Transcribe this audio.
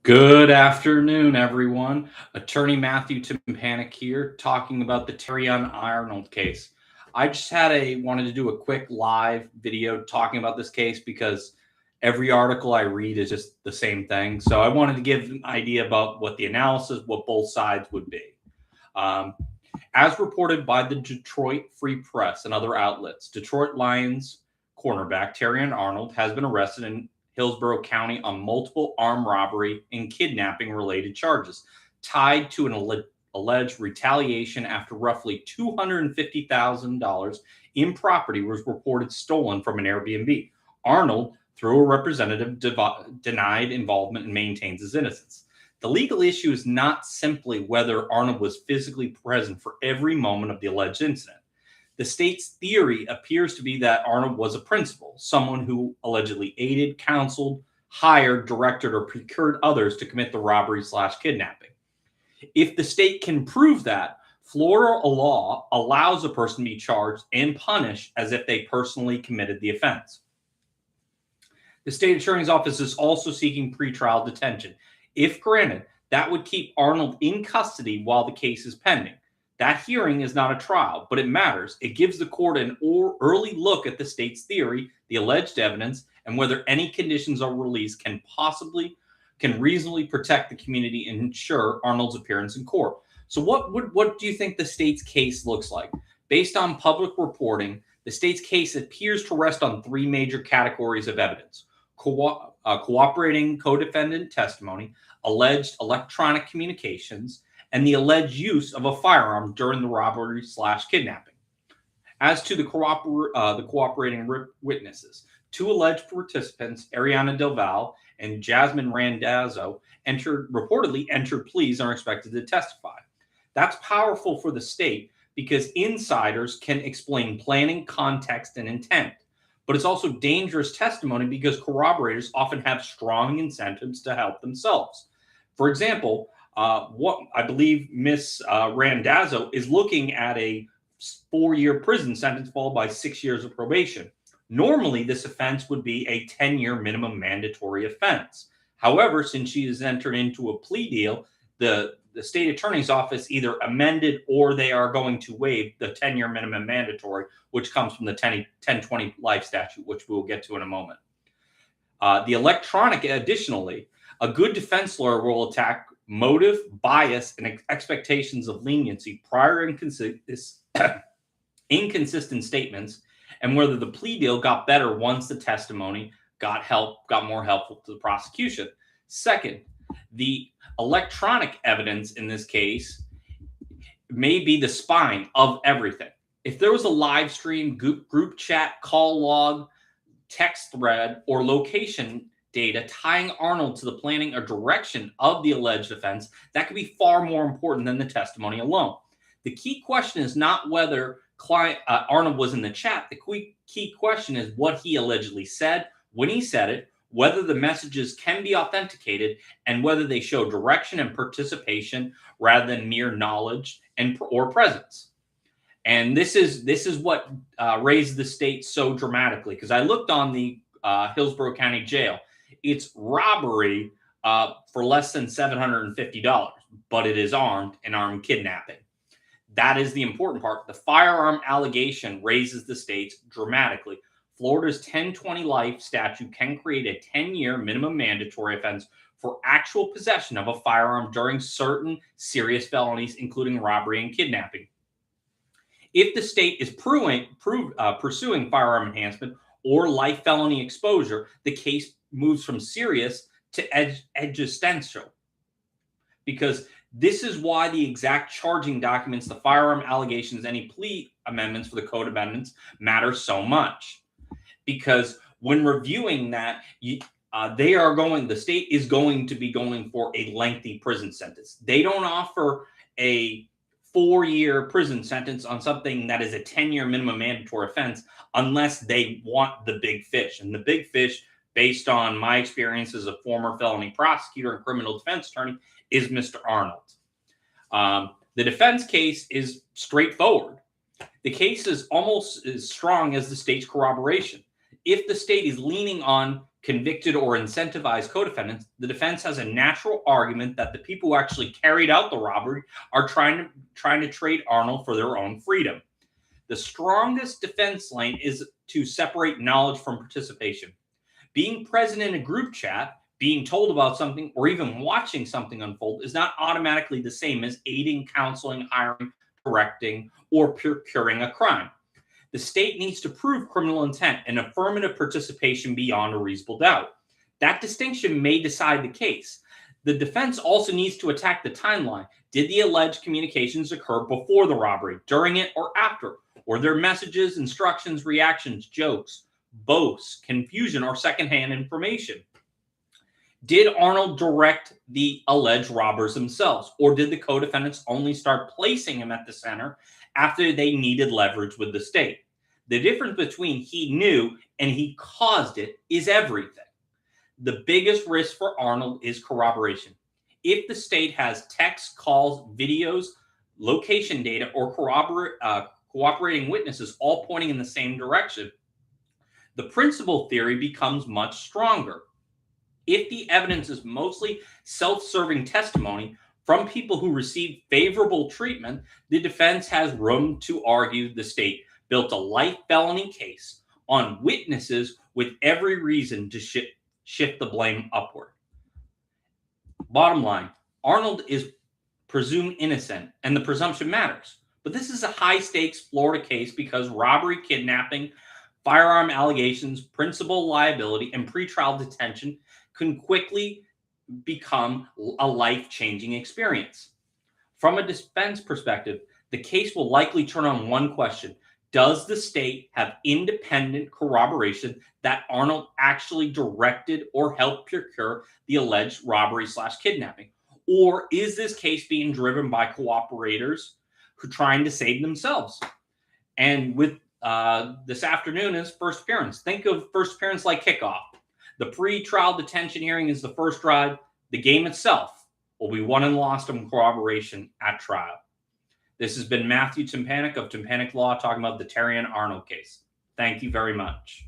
Good afternoon, everyone. Attorney Matthew Timpanic here, talking about the Terrion Arnold case. I just wanted to do a quick live video talking about this case because every article I read is just the same thing. So I wanted to give an idea about what the analysis, what both sides would be. As reported by the Detroit Free Press and other outlets, Detroit Lions cornerback Terrion Arnold has been arrested in Hillsborough County on multiple armed robbery and kidnapping related charges tied to an alleged retaliation after roughly $250,000 in property was reported stolen from an Airbnb. Arnold, through a representative, denied involvement and maintains his innocence. The legal issue is not simply whether Arnold was physically present for every moment of the alleged incident. The state's theory appears to be that Arnold was a principal, someone who allegedly aided, counseled, hired, directed, or procured others to commit the robbery/kidnapping. If the state can prove that, Florida law allows a person to be charged and punished as if they personally committed the offense. The state attorney's office is also seeking pretrial detention. If granted, that would keep Arnold in custody while the case is pending. That hearing is not a trial, but it matters. It gives the court an early look at the state's theory, the alleged evidence, and whether any conditions of release can reasonably protect the community and ensure Arnold's appearance in court. So what do you think the state's case looks like? Based on public reporting, the state's case appears to rest on three major categories of evidence: cooperating co-defendant testimony, alleged electronic communications, and the alleged use of a firearm during the robbery/kidnapping. As to the cooperating witnesses, two alleged participants, Ariana Del Val and Jasmine Randazzo, reportedly entered pleas and are expected to testify. That's powerful for the state because insiders can explain planning, context, and intent. But it's also dangerous testimony because corroborators often have strong incentives to help themselves. For example, what I believe Miss Randazzo is looking at a 4-year prison sentence followed by 6 years of probation. Normally, this offense would be a 10-year minimum mandatory offense. However, since she has entered into a plea deal, the state attorney's office either amended or they are going to waive the 10-year minimum mandatory, which comes from the 1020 life statute, which we will get to in a moment. Additionally, a good defense lawyer will attack motive, bias, and expectations of leniency, prior inconsistent statements, and whether the plea deal got better once the testimony got more helpful to the prosecution. Second, the electronic evidence in this case may be the spine of everything. If there was a live stream, group chat, call log, text thread, or location data tying Arnold to the planning or direction of the alleged offense, that could be far more important than the testimony alone. The key question is not whether Arnold was in the chat. The key question is what he allegedly said, when he said it, whether the messages can be authenticated, and whether they show direction and participation rather than mere knowledge or presence. And this is what raised the state so dramatically, because I looked on the Hillsborough County Jail. It's robbery for less than $750, but it is armed kidnapping. That is the important part. The firearm allegation raises the stakes dramatically. Florida's 1020 life statute can create a 10-year minimum mandatory offense for actual possession of a firearm during certain serious felonies, including robbery and kidnapping. If the state is pursuing firearm enhancement or life felony exposure, the case moves from serious to existential, because this is why the exact charging documents, the firearm allegations, any plea amendments for the code amendments matter so much. Because when reviewing that, the state is going to be going for a lengthy prison sentence. They don't offer a 4-year prison sentence on something that is a 10-year minimum mandatory offense unless they want the big fish. And the big fish, based on my experience as a former felony prosecutor and criminal defense attorney, is Mr. Arnold. The defense case is straightforward. The case is almost as strong as the state's corroboration. If the state is leaning on convicted or incentivized co-defendants, the defense has a natural argument that the people who actually carried out the robbery are trying to trade Arnold for their own freedom. The strongest defense line is to separate knowledge from participation. Being present in a group chat, being told about something, or even watching something unfold is not automatically the same as aiding, counseling, hiring, correcting, or procuring a crime. The state needs to prove criminal intent and affirmative participation beyond a reasonable doubt. That distinction may decide the case. The defense also needs to attack the timeline. Did the alleged communications occur before the robbery, during it, or after? Were there messages, instructions, reactions, jokes, boasts, confusion, or secondhand information? Did Arnold direct the alleged robbers themselves, or did the co-defendants only start placing him at the center after they needed leverage with the state? The difference between he knew and he caused it is everything. The biggest risk for Arnold is corroboration. If the state has texts, calls, videos, location data, or cooperating witnesses all pointing in the same direction, the principal theory becomes much stronger. If the evidence is mostly self-serving testimony from people who received favorable treatment, the defense has room to argue the state built a light felony case on witnesses with every reason to shift the blame upward. Bottom line, Arnold is presumed innocent, and the presumption matters. But this is a high-stakes Florida case because robbery, kidnapping, firearm allegations, principal liability, and pretrial detention can quickly become a life-changing experience. From a defense perspective, the case will likely turn on one question. Does the state have independent corroboration that Arnold actually directed or helped procure the alleged robbery/kidnapping? Or is this case being driven by cooperators who are trying to save themselves? And with this afternoon is first appearance. Think of first appearance like kickoff. The pre-trial detention hearing is the first drive. The game itself will be won and lost on corroboration at trial. This has been Matthew Tympanik of Tympanik Law talking about the Terry and Arnold case. Thank you very much.